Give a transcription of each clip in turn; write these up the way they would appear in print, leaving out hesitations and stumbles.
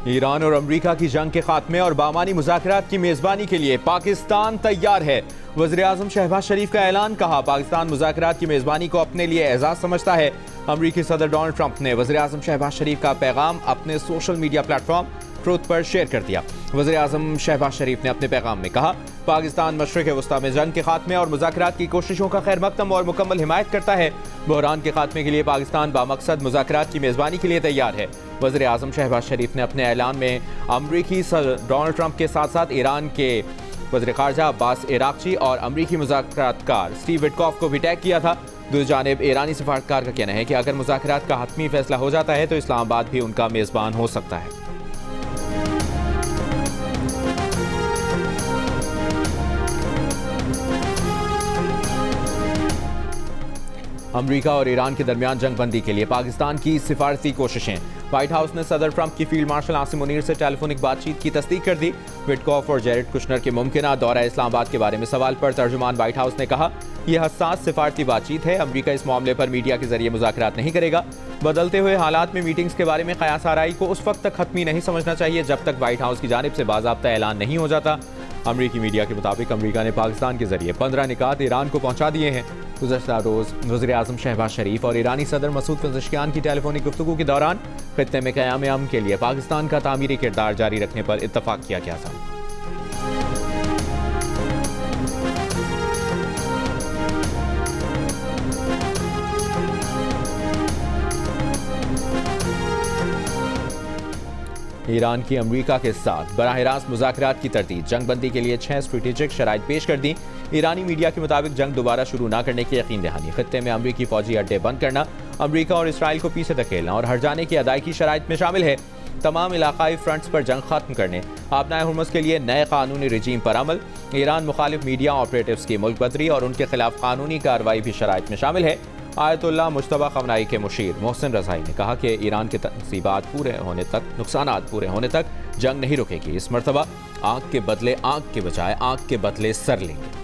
Iran और अमरीका की जंग के खात्मे और बामानी मुज़ाकरात की मेज़बानी के लिए पाकिस्तान तैयार है। वज़ीर-ए-आज़म शहबाज शरीफ का ऐलान। कहा, पाकिस्तान मुज़ाकरात की मेज़बानी को अपने लिए एजाज़ समझता है। अमरीकी सदर डोनाल्ड ट्रंप ने वज़ीर-ए-आज़म शहबाज शरीफ का पैगाम अपने सोशल मीडिया प्लेटफॉर्म ट्रूथ पर शेयर कर दिया। वज़ीर-ए-आज़म शहबाज शरीफ ने अपने पैगाम में कहा, पाकिस्तान मशरिक़ वस्ता में जंग के खात्मे और मुज़ाकरात की कोशिशों का खैर मकदम और मुकम्मल हिमायत करता है। बहरान के खात्मे के लिए पाकिस्तान बामकसद मुज़ाकरात की मेज़बानी के लिए तैयार है। वज़ीर-ए-आज़म शहबाज शरीफ ने अपने ऐलान में अमरीकी सदर डोनाल्ड ट्रंप के साथ साथ ईरान के वज़ीर ख़ारजा अब्बास इराक़ची और अमरीकी मुज़ाकरातकार स्टीव विटकॉफ को भी टैग किया था। दूसरी जानिब ईरानी सफारतकार का कहना है कि अगर मुज़ाकरात का हतमी फैसला हो जाता है तो इस्लामाबाद भी उनका मेज़बान हो सकता है। अमरीका और ईरान के दरमियान जंग बंदी के लिए पाकिस्तान की सिफारती कोशिशें। व्हाइट हाउस ने सदर ट्रंप की फील्ड मार्शल आसिम मुनीर से टेलीफोनिक बातचीत की तस्दीक कर दी। विटकॉफ और जेरेड कुशनर के मुमकिना दौरा इस्लामाबाद के बारे में सवाल पर तर्जुमान व्हाइट हाउस ने कहा, यह हसास सिफारती बातचीत है। अमरीका इस मामले पर मीडिया के जरिए मुज़ाकरात नहीं करेगा। बदलते हुए हालात में मीटिंग्स के बारे में कयास आराई को उस वक्त तक खत्मी नहीं समझना चाहिए जब तक व्हाइट हाउस की जानिब से बाज़ाब्ता ऐलान नहीं हो जाता। अमरीकी मीडिया के मुताबिक अमरीका ने पाकिस्तान के जरिए 15 निकात ईरान को पहुंचा दिए हैं। गुज़श्ता रोज़ वज़ीर-ए-आज़म शहबाज शरीफ और ईरानी सदर मसूद पेज़ेश्कियान की टेलीफोनिक गुफ्तगू के दौरान खित्ते में क़याम अमन के लिए पाकिस्तान का तामीरी किरदार जारी रखने पर इत्तफ़ाक़ किया गया था। ईरान की अमरीका के साथ बराह रास्त मुज़ाकरात की तरतीब। जंग बंदी के लिए 6 स्ट्रेटेजिक शराइत पेश कर दी। ईरानी मीडिया के मुताबिक जंग दोबारा शुरू न करने की यकीन दहानी, खित्ते में अमरीकी फौजी अड्डे बंद करना, अमरीका और इसराइल को पीछे धकेलना और हट जाने की अदायगी शराइत में शामिल है। तमाम इलाकाई फ्रंट्स पर जंग खत्म करने, आबनाए हुर्मुज़ के लिए नए कानूनी रजीम पर अमल, ईरान मुखालिफ मीडिया ऑपरेटिव्स की मुल्क बदरी और उनके खिलाफ कानूनी कार्रवाई भी शराइत में शामिल है। आयतुल्लाह मुश्तबा खमनाई के मुशीर मोहसिन रज़ाई ने कहा कि ईरान के नुकसानात पूरे होने तक जंग नहीं रुकेगी। इस मरतबा आग के बदले आग के बजाय आग के बदले सर लेंगे।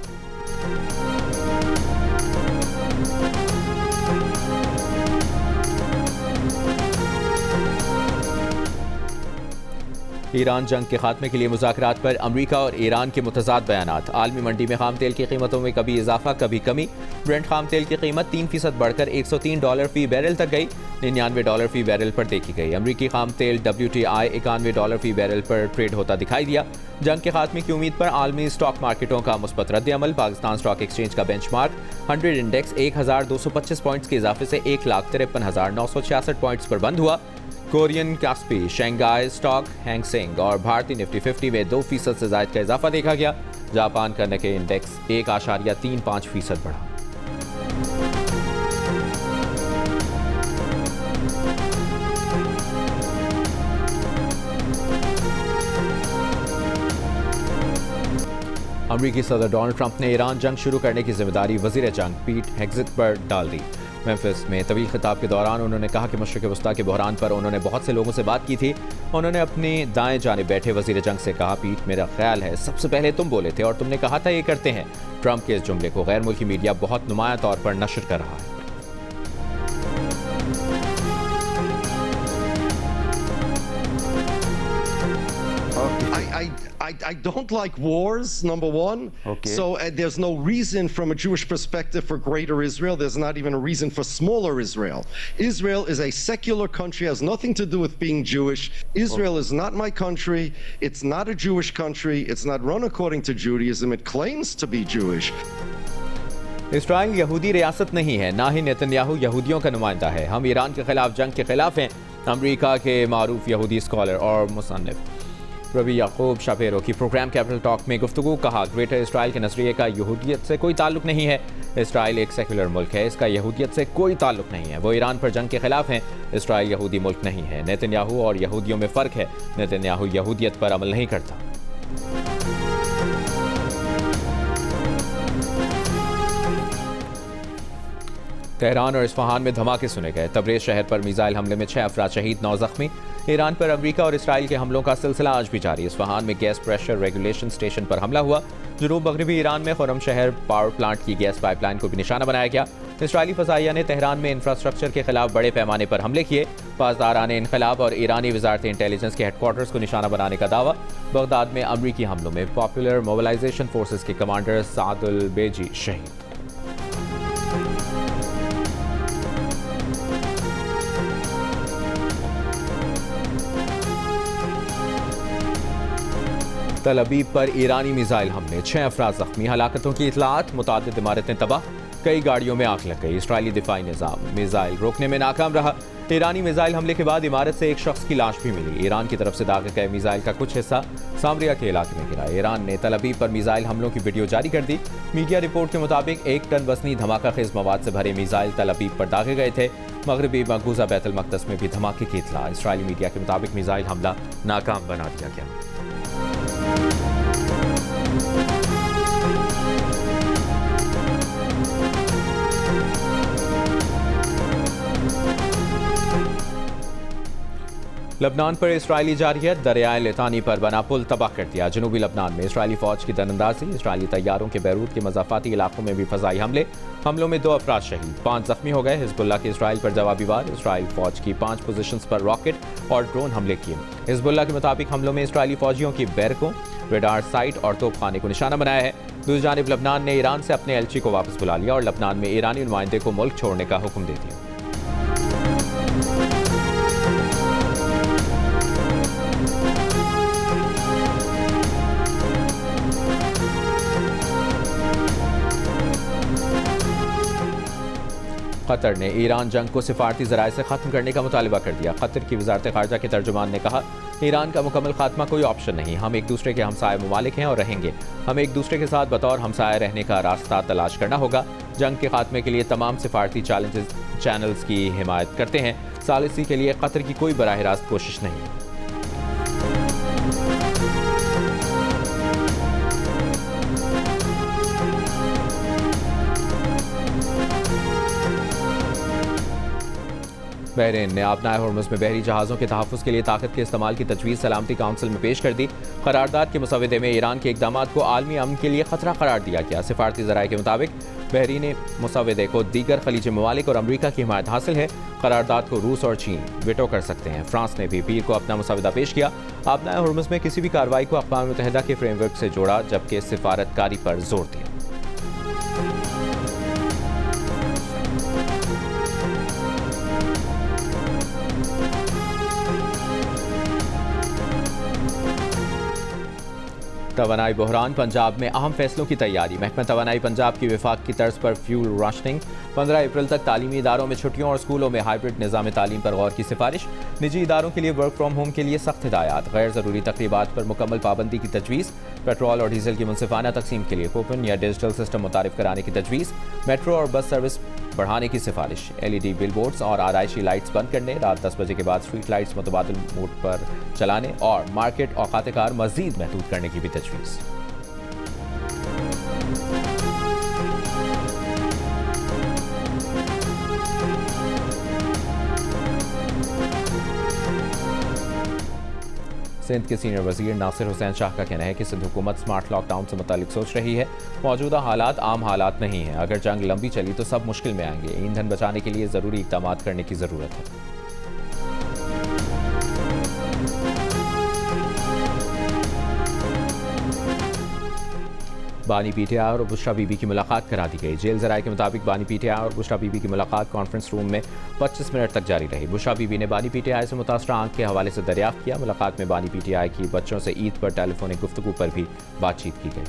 ईरान जंग के खात्मे के लिए मुज़ाकरात पर अमरीका और ईरान के मुतज़ाद बयानात। आलमी मंडी में खाम तेल की कीमतों में कभी इजाफा कभी कमी। ब्रेंट खाम तेल की कीमत 3% बढ़कर $103 फी बैरल तक गई, $99 फी बैरल पर देखी गई। अमरीकी खाम तेल WTI $91 फी बैरल पर ट्रेड होता दिखाई दिया। जंग के खात्मे की उम्मीद पर आलमी स्टॉक मार्केटों का मुस्बत रद्द-ए-अमल। पाकिस्तान स्टॉक एक्सचेंज का बेंचमार्क 100 इंडेक्स 1225 पॉइंट्स के इजाफे से 1,53,966 पॉइंट्स पर बंद हुआ। कोरियन कास्पी, शंघाई स्टॉक, हैंगसेंग और भारतीय निफ्टी 50 में 2% से ज़ायद का इजाफा देखा गया। जापान का निक्केई इंडेक्स 1.35% बढ़ा। अमरीकी सदर डोनाल्ड ट्रंप ने ईरान जंग शुरू करने की जिम्मेदारी वज़ीर जंग पीट हेग्सेथ पर डाल दी। मेम्फिस में तवील खिताब के दौरान उन्होंने कहा कि मशरिक़ वस्ता के बहरान पर उन्होंने बहुत से लोगों से बात की थी। उन्होंने अपनी दाएं जानिब बैठे वज़ीर जंग से कहा, पीट मेरा ख्याल है सबसे पहले तुम बोले थे और तुमने कहा था ये करते हैं। ट्रंप के इस जुमले को गैर मुल्की मीडिया बहुत नुमाया तौर पर नशर कर रहा है। I don't like wars, number one. Okay. So there's no reason from a Jewish perspective for greater Israel. There's not even a reason for smaller Israel. Israel is a secular country, has nothing to do with being Jewish. Israel is not my country. It's not a Jewish country. It's not run according to Judaism. It claims to be Jewish. Israel यहूदी रियासत नहीं है, ना ही Netanyahu यहूदियों का नुमाइंदा है। हम ईरान के खिलाफ जंग के खिलाफ हैं। अमरीका के मारूफ यहूदी स्कॉलर और मुसन्निफ रबी याकूब शापेरो की प्रोग्राम कैपिटल टॉक में गुफ्तगू। कहा, ग्रेटर इसराइल के नज़रिए का यहूदियत से कोई ताल्लुक नहीं है। इसराइल एक सेकुलर मुल्क है, इसका यहूदियत से कोई ताल्लुक नहीं है। वो ईरान पर जंग के खिलाफ हैं। इसराइल यहूदी मुल्क नहीं है। नेतन्याहू और यहूदियों में फ़र्क है। नेतन्याहू यहूदियत पर अमल नहीं करता। तेहरान और इस्फहान में धमाके सुने गए। तबरेज़ शहर पर मिसाइल हमले में 6 अफराद शहीद, 9 जख्मी। ईरान पर अमरीका और इसराइल के हमलों का सिलसिला आज भी जारी। इस्फहान में गैस प्रेशर रेगुलेशन स्टेशन पर हमला हुआ। जुनूब मगरबी ईरान में खुरम शहर पावर प्लांट की गैस पाइपलाइन को भी निशाना बनाया गया। इसराइली फ़ज़ाइया ने तेहरान में इंफ्रास्ट्रक्चर के खिलाफ बड़े पैमाने पर हमले किए। पासदारान इनकलाब और ईरानी वजारत इंटेलिजेंस के हेडक्वार्टर्स को निशाना बनाने का दावा। बगदाद में अमरीकी हमलों में पॉपुलर मोबिलाइजेशन फोर्सेस के कमांडर सादुल बेजी शहीद। तल अबीब पर ईरानी मिसाइल हमले, 6 अफराद जख्मी, हलाकतों की इतलात, मुतादिद इमारतें तबाह, कई गाड़ियों में आग लग गई। इसराइली दिफाई निज़ाम मिसाइल रोकने में नाकाम रहा। ईरानी मिसाइल हमले के बाद इमारत से एक शख्स की लाश भी मिली। ईरान की तरफ से दागे गए मिसाइल का कुछ हिस्सा सामरिया के इलाके में गिरा। ईरान ने तल अबीब पर मिसाइल हमलों की वीडियो जारी कर दी। मीडिया रिपोर्ट के मुताबिक 1 टन वजनी धमाका खेज मवाद से भरे मिसाइल तल अबीब पर दागे गए थे। मगरबी मकबूजा बैतुल मक़दस में भी धमाके की इतला। इसराइली मीडिया के मुताबिक मिसाइल हमला नाकाम बना दिया गया। लबनान पर इसराइली जारहियत, दरियाए लितानी पर बना पुल तबाह कर दिया। जनूबी लबनान में इसराइली फौज की दरअंदाजी, इसराइली तैयारों के बैरूत के मज़ाफ़ाती इलाकों में भी फ़ज़ाई हमलों में 2 अफराद शहीद, 5 जख्मी हो गए। हिज़्बुल्लाह के इसराइल पर जवाबी वार, इसराइल फौज की 5 पोजीशंस पर रॉकेट और ड्रोन हमले किए। हिज़्बुल्लाह के मुताबिक हमलों में इसराइली फौजियों की बैरकों, रडार साइट और तोपखाने को निशाना बनाया है। दूसरी जानिब लबनान ने ईरान से अपने एलची को वापस बुला लिया और लबनान में ईरानी नुमाइंदे को मुल्क छोड़ने का हुक्म दे दिया। कतर ने ईरान जंग को सिफारती ज़राए से ख़त्म करने का मुतालबा कर दिया। कतर की वज़ारत ख़ारजा के तर्जुमान ने कहा, ईरान का मुकम्मल खात्मा कोई ऑप्शन नहीं। हम एक दूसरे के हमसाया ममालिक हैं और रहेंगे। हमें एक दूसरे के साथ बतौर हमसाया रहने का रास्ता तलाश करना होगा। जंग के खात्मे के लिए तमाम सिफारती चैनल्स की हिमायत करते हैं। सालिसी के लिए कतर की कोई बराह रास्त कोशिश नहीं है। बहरीन ने आपनाए हॉर्मुज़ में बहरी जहाज़ों के तहफ़्फ़ुज़ के लिए ताकत के इस्तेमाल की तजवीज़ सलामती काउंसिल में पेश कर दी। करारदाद के मुसवदे में ईरान के इक़दामात को आलमी अमन के लिए ख़तरा करार दिया गया। सिफारती ज़राए के मुताबिक बहरीन मुसवदे को दीगर खलीजी ममालिक और अमरीका की हिमायत हासिल है। करारदाद को रूस और चीन वेटो कर सकते हैं। फ्रांस ने भी पीर को अपना मुसवदा पेश किया। आपनाए हॉर्मुज़ में किसी भी कार्रवाई को अक़वाम मुत्तहिदा के फ्रेमवर्क से जोड़ा, जबकि सिफारतकारी पर जोर दिया। तवानाई बहरान, पंजाब में अहम फैसलों की तैयारी। महकमा तवानाई पंजाब की विफाक की तर्ज पर फ्यूल राशनिंग। 15 अप्रैल तक तालीमी इदारों में छुट्टियों और स्कूलों में हाइब्रिड निज़ाम तालीम पर गौर की सिफारिश। निजी इदारों के लिए वर्क फ्राम होम के लिए सख्त हिदायत। गैर ज़रूरी तकरीबात पर मुकम्मल पाबंदी की तजवीज़। पेट्रोल और डीजल की मुनसिफाना तकसीम के लिए कूपन या डिजिटल सिस्टम मुतारिफ कराने की तजवीज़। मेट्रो और बस सर्विस बढ़ाने की सिफारिश। LED बिलबोर्ड्स और आराइशी लाइट्स बंद करने, रात 10 बजे के बाद स्ट्रीट लाइट्स मुतबादिल मोड पर चलाने और मार्केट औकात कार मज़ीद महदूद करने की भी तजवीज़। सिंध के सीनियर वजीर नासिर हुसैन शाह का कहना है कि सिंध हुकूमत स्मार्ट लॉकडाउन से मुतालिक सोच रही है। मौजूदा हालात आम हालात नहीं हैं। अगर जंग लंबी चली तो सब मुश्किल में आएंगे। ईंधन बचाने के लिए ज़रूरी इक़दामात करने की ज़रूरत है। बानी PTI और बुशरा बीबी की मुलाकात करा दी गई। जेल ज़राए के मुताबिक बानी PTI और बुशरा बीबी की मुलाकात कॉन्फ्रेंस रूम में 25 मिनट तक जारी रही। बुशरा बीबी ने बानी PTI से मुतासरा आंख के हवाले से दरियाफ्त किया। मुलाकात में बानी PTI की बच्चों से ईद पर टेलीफोनिक गुफ्तगू पर भी बातचीत की गई।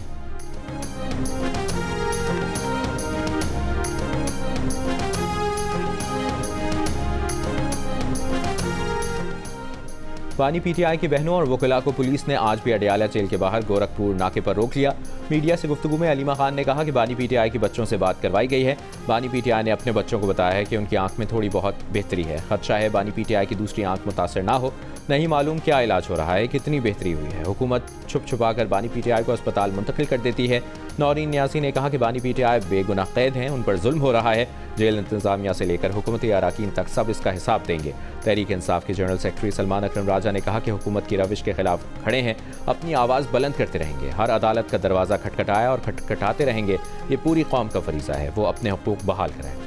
बानी PTI की बहनों और वकला को पुलिस ने आज भी अडयाला जेल के बाहर गोरखपुर नाके पर रोक लिया। मीडिया से गुफ्तगू में अलीमा खान ने कहा कि बानी PTI के बच्चों से बात करवाई गई है। बानी PTI ने अपने बच्चों को बताया है कि उनकी आंख में थोड़ी बहुत बेहतरी है। खदशा है बानी PTI की दूसरी आंख मुतासर ना हो। नहीं मालूम क्या इलाज हो रहा है, कितनी बेहतरी हुई है। हुकूमत छुप छुपा कर बानी PTI को अस्पताल मुंतकिल कर देती है। नौरीन न्यासी ने कहा कि बानी PTI बेगुनाह कैद हैं, उन पर जुल्म हो रहा है। जेल इंतजामिया से लेकर हुकूमती अराकीन तक सब इसका हिसाब देंगे। तहरीक इंसाफ के जनरल सेक्रेटरी सलमान अकरम राजा ने कहा कि हुकूमत की रविश के खिलाफ खड़े हैं, अपनी आवाज़ बुलंद करते रहेंगे। हर अदालत का दरवाज़ा खटखटाया और खटखटाते रहेंगे। ये पूरी कौम का फरीज़ा है, वो अपने हुकूक बहाल कराए।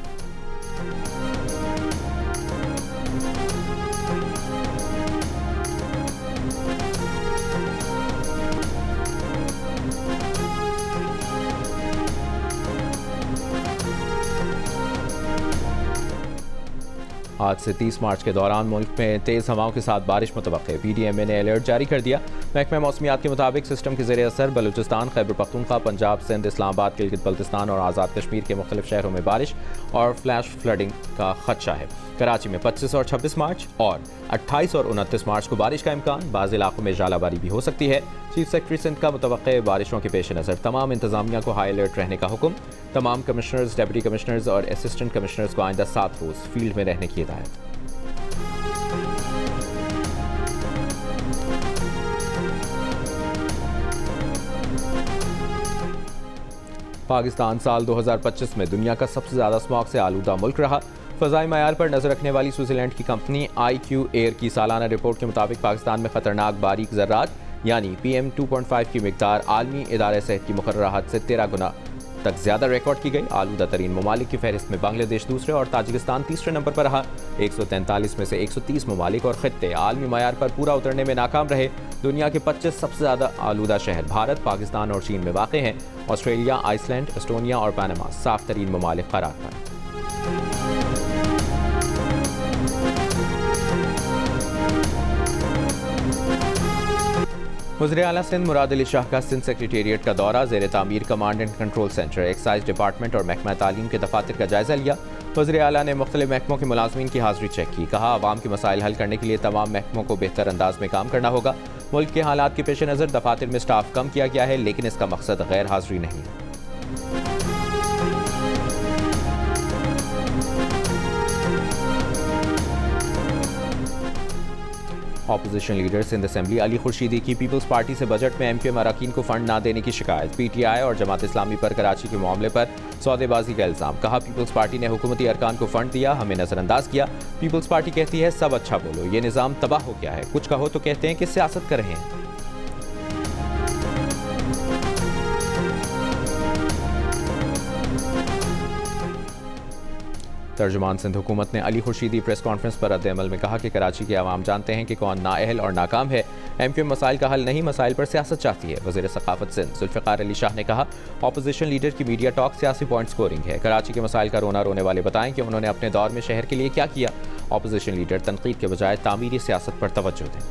आज से 30 मार्च के दौरान मुल्क में तेज़ हवाओं के साथ बारिश मुतवक्के। PDMA ने अलर्ट जारी कर दिया। महकमा मौसमियात के मुताबिक सिस्टम के ज़ेर असर बलूचिस्तान, खैबर पख्तूनख्वा, पंजाब, सिंध, इस्लामाबाद, गिलगित बल्तिस्तान और आज़ाद कश्मीर के मुख्तलिफ शहरों में बारिश और फ्लैश फ्लडिंग का खदशा है। कराची में 25 और 26 मार्च और 28 और 29 मार्च को बारिश का इम्कान, बाज़ इलाकों में जालाबारी भी हो सकती है। चीफ सेक्रेटरी सिंध का मुतवक्के बारिशों के पेश नज़र तमाम इंतजामिया को हाई अलर्ट रहने का हुक्म। तमाम कमिश्नर्स, डिप्टी कमिश्नर्स और असिस्टेंट कमिश्नर्स को आइंदा 7 रोज़ फील्ड में रहने की हिदायत। पाकिस्तान साल 2025 में दुनिया का सबसे ज़्यादा स्मॉग से आलूदा मुल्क रहा। फ़ज़ाई मयार पर नज़र रखने वाली स्विट्ज़रलैंड की कंपनी IQ एयर की सालाना रिपोर्ट के मुताबिक पाकिस्तान में ख़तरनाक बारीक ज़र्रात यानी PM 2.5 की मिकदार आलमी इदारे सेहत की मुकर्ररा हद से 13 गुना तक ज़्यादा रिकॉर्ड की गई। आलूदा तरीन ममालिक की फहरिस्त में बांग्लादेश दूसरे और ताजिकिस्तान तीसरे नंबर पर रहा। 143 में से 130 ममालिक और ख़ित्ते आलमी मयार पर पूरा उतरने में नाकाम रहे। दुनिया के 25 सबसे ज़्यादा आलूदा शहर भारत, पाकिस्तान और चीन में वाक़ हैं। ऑस्ट्रेलिया, आइसलैंड, एस्टोनिया और पनामा साफ तरीन ममालिक करार पाए। वज़ीर आला सिंध मुराद अली शाह का सिंध सेक्रेटेरिएट का दौरा, ज़ेर तामीर command and control centre, excise department और महकमा तालीम के दफातर का जायज़ा लिया। वज़ीर आला ने मुख्तलिफ महकमों के मुलाजमीन की हाज़िरी चेक की। कहा, आवाम के मसाइल हल करने के लिए तमाम महकमों को बेहतर अंदाज में काम करना होगा। मुल्क के हालात के पेश नज़र दफातर में स्टाफ कम किया गया है, लेकिन इसका मकसद गैर हाज़िरी नहीं है। Opposition leader Sindh assembly Ali Khurshidi की पीपल्स पार्टी से बजट में MQM अरकान को फंड ना देने की शिकायत। PTI और जमात इस्लामी पर कराची के मामले पर सौदेबाजी का इल्ज़ाम। कहा, पीपल्स पार्टी ने हुकूमती अरकान को फंड दिया, हमें नज़रअंदाज किया। पीपल्स पार्टी कहती है सब अच्छा बोलो, ये निज़ाम तबाह हो गया है। कुछ कहो तो कहते हैं कि सियासत कर रहे हैं। तर्जुमान सिंध हुकूमत ने अली खुर्शीदी प्रेस कॉन्फ्रेंस पर रद्द-ए-अमल में कहा कि कराची के अवाम जानते हैं कि कौन नाअहल और नाकाम है। MQM मसाइल का हल नहीं, मसाइल पर सियासत चाहती है। वज़ीर सकाफत सिंध जुल्फ़िकार अली शाह ने कहा, ऑपोजिशन लीडर की मीडिया टॉक सियासी पॉइंट स्कोरिंग है। कराची के मसाइल का रोना रोने वाले बताएं कि उन्होंने अपने दौर में शहर के लिए क्या किया। ऑपोजिशन लीडर तनकीद के बजाय तामीरी सियासत पर तवज्जो दें।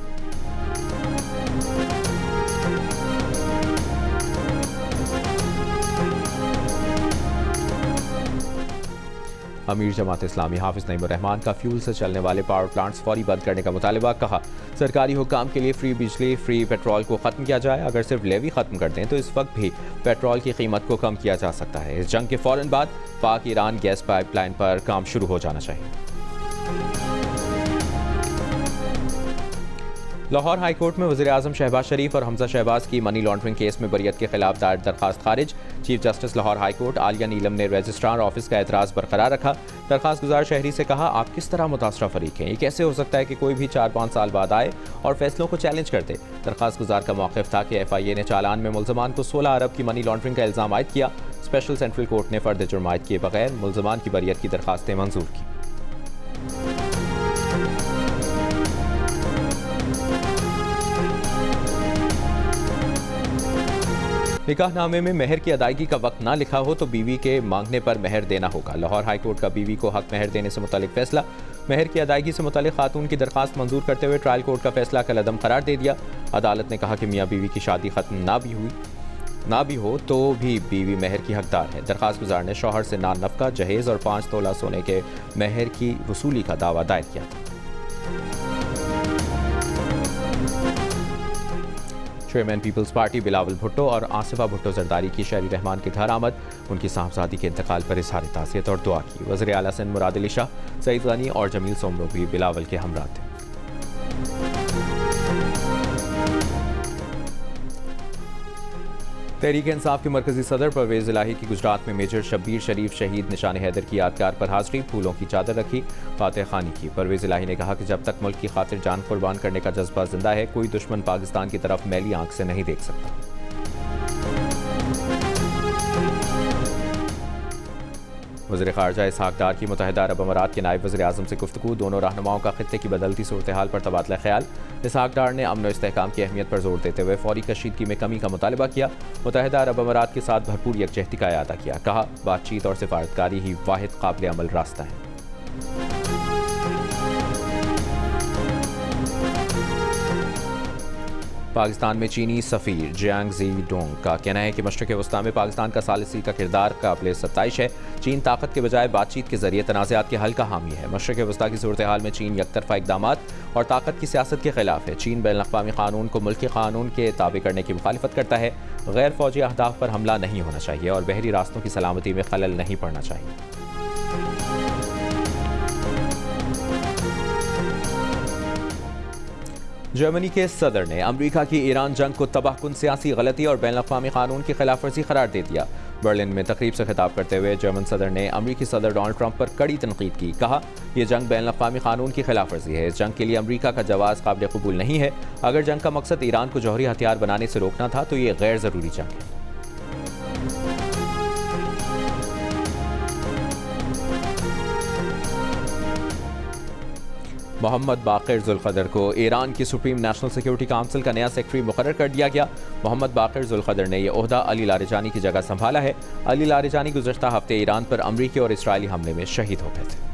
अमीर जमात इस्लामी हाफिज नईम रहमान का फ्यूल से चलने वाले पावर प्लांट्स फौरी बंद करने का मुतालबा। कहा, सरकारी हुकाम के लिए फ्री बिजली, फ्री पेट्रोल को ख़त्म किया जाए। अगर सिर्फ लेवी ख़त्म कर दें तो इस वक्त भी पेट्रोल की कीमत को कम किया जा सकता है। इस जंग के फ़ौरन बाद पाक ईरान गैस पाइपलाइन पर काम शुरू हो जाना चाहिए। लाहौर हाई कोर्ट में वज़ीर आज़म शहबाज शरीफ और हमजा शहबाज की मनी लॉन्ड्रिंग केस में बरियत के खिलाफ दायर दरखास्त खारिज। Chief justice Lahore high court Aalia Neelum ने रजिस्ट्रार ऑफिस का एतराज़ बरकरार रखा। दरखास्त गुजार शहरी से कहा, आप किस तरह मुतासरा फरीक हैं? ये कैसे हो सकता है कि कोई भी 4-5 साल बाद आए और फैसलों को चैलेंज कर दे। दरखास्त गुजार का मौक़िफ़ था कि FIA ने चालान में मुल्ज़मान को 16 अरब की मनी लॉन्ड्रिंग का इल्ज़ाम आयद किया। स्पेशल सेंट्रल कोर्ट ने फ़र्द जुर्म आयद किए बगैर मुल्ज़मान की बरियत की दरखास्तें मंजूर की। निकाहनामे में मेहर की अदायगी का वक्त ना लिखा हो तो बीवी के मांगने पर मेहर देना होगा। लाहौर हाई कोर्ट का बीवी को हक मेहर देने से मुतालिक फैसला। मेहर की अदायगी से मुतालिक खातून की दरखास्त मंजूर करते हुए ट्रायल कोर्ट का फैसला कलअदम करार दे दिया। अदालत ने कहा कि मियाँ बीवी की शादी खत्म ना भी हो तो भी बीवी मेहर की हकदार है। दरखास्त गुजार ने शौहर से नान नफका, जहेज और 5 तोला सोने के मेहर की वसूली का दावा दायर किया था। चेयरमैन पीपल्स पार्टी बिलावल भुट्टो और आसिफा भुट्टो जरदारी की शहरी रहमान के घर आमद। उनकी साहबजादी के इंतकाल पर इज़हार ताज़ियत और दुआ की। वज़ीर आला सिंध मुराद अली शाह, सईद गनी और जमील सोमरो भी बिलावल के हमरा थे। तहरीक इंसाफ के मरकजी सदर परवेज़ इलाही की गुजरात में मेजर शब्बीर शरीफ शहीद निशान हैदर की यादगार पर हाज़िरी, फूलों की चादर रखी, फातह खानी की। परवेज़ इलाही ने कहा कि जब तक मुल्क की खातिर जान कुर्बान करने का जज्बा जिंदा है, कोई दुश्मन पाकिस्तान की तरफ मैली आंख से नहीं देख सकता। वज़ीर ख़ारजा इसहाक़ डार की मुत्तहिदा अरब अमारात के नायब वज़ीर आज़म से गुफ्तगू। दोनों रहनुमाओं का ख़ित्ते की बदलती सूरत हाल पर तबादला ख्याल। इसहाक़ डार ने अमन व इस्तेहकाम की अहमियत पर जोर देते हुए फौरी कशीदगी में कमी का मुतालबा किया। मुत्तहिदा अरब अमारात के साथ भरपूर यकजहती का अदा किया। कहा, बातचीत और सिफारतकारी ही वाहिद काबिल अमल रास्ता है। पाकिस्तान में चीनी सफ़ीर जियांग जी डोंग का कहना है कि मशरक़ वस्ती में पाकिस्तान का सालिसी का किरदार काबिल सत्ताइश है। चीन ताकत के बजाय बातचीत के जरिए तनाज़ात के हल का हामी है। मशरक़ वस्ती की सूरत हाल में चीन यकतरफा इक़दामात और ताकत की सियासत के खिलाफ है। चीन बैनुल-अक़वामी क़ानून को मुल्की क़ानून के ताबे करने की मुखालिफत करता है। गैर फ़ौजी अहदाफ पर हमला नहीं होना चाहिए और बहरी रास्तों की सलामती में खलल नहीं पड़ना चाहिए। जर्मनी के सदर ने अमरीका की ईरान जंग को तबाहकुन सियासी गलती और बैनुल-अक़वामी क़ानून की खिलाफ वर्जी करार दे दिया। बर्लिन में तकरीब से खिताब करते हुए जर्मन सदर ने अमरीकी सदर डोनाल्ड ट्रंप पर कड़ी तनकीद की। कहा, यह जंग बैनुल-अक़वामी क़ानून की खिलाफ वर्जी है। इस जंग के लिए अमरीका का जवाब काबिल कबूल नहीं है। अगर जंग का मकसद ईरान को जौहरी हथियार बनाने से रोकना था तो ये गैर ज़रूरी जंग है। मोहम्मद बाक़िर ज़ुल्क़दर को ईरान की सुप्रीम नेशनल सिक्योरिटी काउंसिल का नया सेक्रेटरी मुकर्रर कर दिया गया। मोहम्मद बाक़िर ज़ुल्क़दर ने यह ओहदा अली लारिजानी की जगह संभाला है। अली लारिजानी गुज़श्ता हफ्ते ईरान पर अमरीकी और इसराइली हमले में शहीद हो गए थे।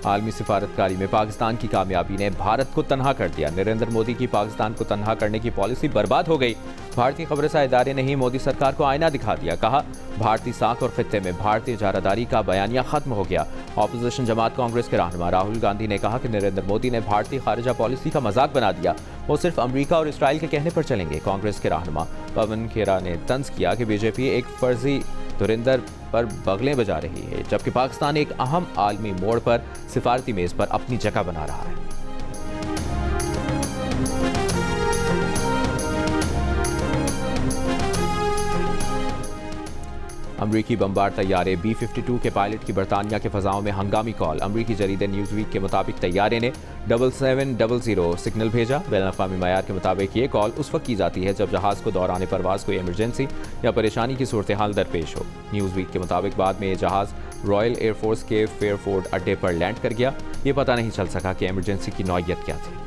आलमी सिफारतकारी में पाकिस्तान की कामयाबी ने भारत को तन्हा कर दिया। नरेंद्र मोदी की पाकिस्तान को तन्हा करने की पॉलिसी बर्बाद हो गई। भारतीय खबरसां इदारे ने ही मोदी सरकार को आईना दिखा दिया। कहा, भारतीय साख और खित्ते में भारतीय इजारादारी का बयानिया खत्म हो गया। ऑपोजिशन जमात कांग्रेस के रहनुमा राहुल गांधी ने कहा कि नरेंद्र मोदी ने भारतीय खारिजा पॉलिसी का मजाक बना दिया। वो सिर्फ अमरीका और इसराइल के कहने पर चलेंगे। कांग्रेस के रहनुमा पवन खेरा ने तंज किया कि बीजेपी एक फर्जी धुरिंदर पर बगलें बजा रही है, जबकि पाकिस्तान एक अहम आलमी मोड़ पर सिफारती मेज पर अपनी जगह बना रहा है। अमरीकी बमबार तैयारे B-52 के पायलट की बरतानिया के फ़ज़ाओं में हंगामी कॉल। अमरीकी जरीदे न्यूज़वीक के मुताबिक तैयारे ने 7700 सिग्नल भेजा। बैनुल-अक़वामी मयार के मुताबिक ये कॉल उस वक्त की जाती है जब जहाज़ को दौरान परवाज़ कोई इमरजेंसी या परेशानी की सूरत हाल दरपेश हो। न्यूज़वीक के मुताबिक बाद में ये जहाज़ रॉयल एयरफोर्स के फेयरफोर्ड अड्डे पर लैंड कर गया। ये पता नहीं चल सका कि इमरजेंसी की नौयत क्या थी।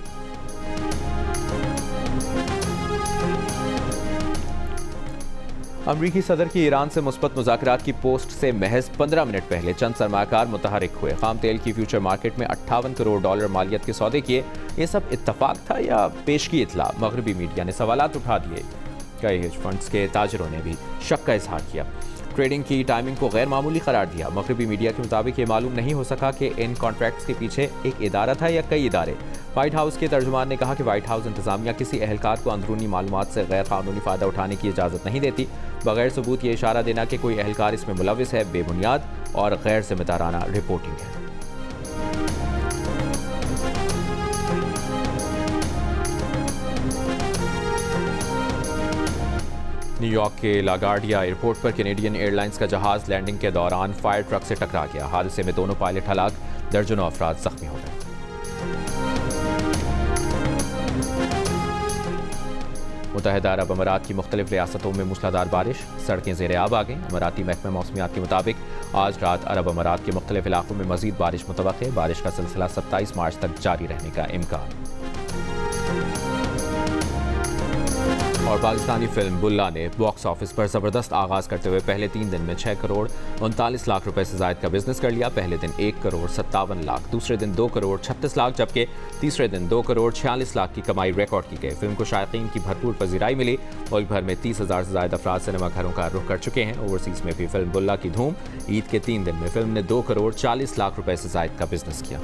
अमरीकी सदर की ईरान से मुस्बत मुज़ाकरात की पोस्ट से महज 15 मिनट पहले चंद सरमाकार मुतहरिक हुए। खाम तेल की फ्यूचर मार्केट में $58 करोड़ मालियत के सौदे किए। ये सब इत्तफाक था या पेशगी इतला? मगरबी मीडिया ने सवालात उठा दिए। कई हेज फंड्स के ताजरों ने भी शक का इजहार किया। ट्रेडिंग की टाइमिंग को गैर मामूली करार दिया। मगरबी मीडिया के मुताबिक ये मालूम नहीं हो सका कि इन कॉन्ट्रैक्ट्स के पीछे एक इदारा था या कई इदारे। व्हाइट हाउस के तर्जुमान ने कहा कि व्हाइट हाउस इंतजामिया किसी अहलकार को अंदरूनी मालूमात से गैर कानूनी फ़ायदा उठाने की इजाज़त नहीं देती। बगैर सबूत ये इशारा देना कि कोई अहलकार इसमें मुलविस है बेबुनियाद और गैर जिम्मेदाराना रिपोर्टिंग है। न्यूयॉर्क के लागार्डिया एयरपोर्ट पर कैनेडियन एयरलाइंस का जहाज लैंडिंग के दौरान फायर ट्रक से टकरा गया। हादसे में दोनों पायलट हलाक, दर्जनों अफराद जख्मी हो गए। मुत्तहिदा अरब अमारात की मुख्तलिफ रियासतों में मूसलाधार बारिश, सड़कें ज़ेरे आब आ गईं। अमाराती महकमा मौसमियात के मुताबिक आज रात अरब अमारात के मुख्तलिफ इलाकों में मजीद बारिश मुतवक्के। बारिश का सिलसिला 27 मार्च तक जारी रहने का इम्कान। और पाकिस्तानी फिल्म बुल्ला ने बॉक्स ऑफिस पर ज़बरदस्त आगाज़ करते हुए पहले 3 दिन में 6 करोड़ 39 लाख रुपए से ज़ायद का बिजनेस कर लिया। पहले दिन 1 करोड़ 57 लाख, दूसरे दिन 2 करोड़ 36 लाख, जबकि तीसरे दिन 2 करोड़ 46 लाख की कमाई रिकॉर्ड की गई। फिल्म को शायकीन की भरपूर पजीराई मिली। मुल्क भर में 30,000 से ज़्यादा अफराद सिनेमा घरों का रुख कर चुके हैं। ओवरसीज़ में भी फिल्म बुल्ला की धूम। ईद के 3 दिन में फिल्म ने 2 करोड़ 40 लाख रुपए से ज़ायद का बिजनेस किया।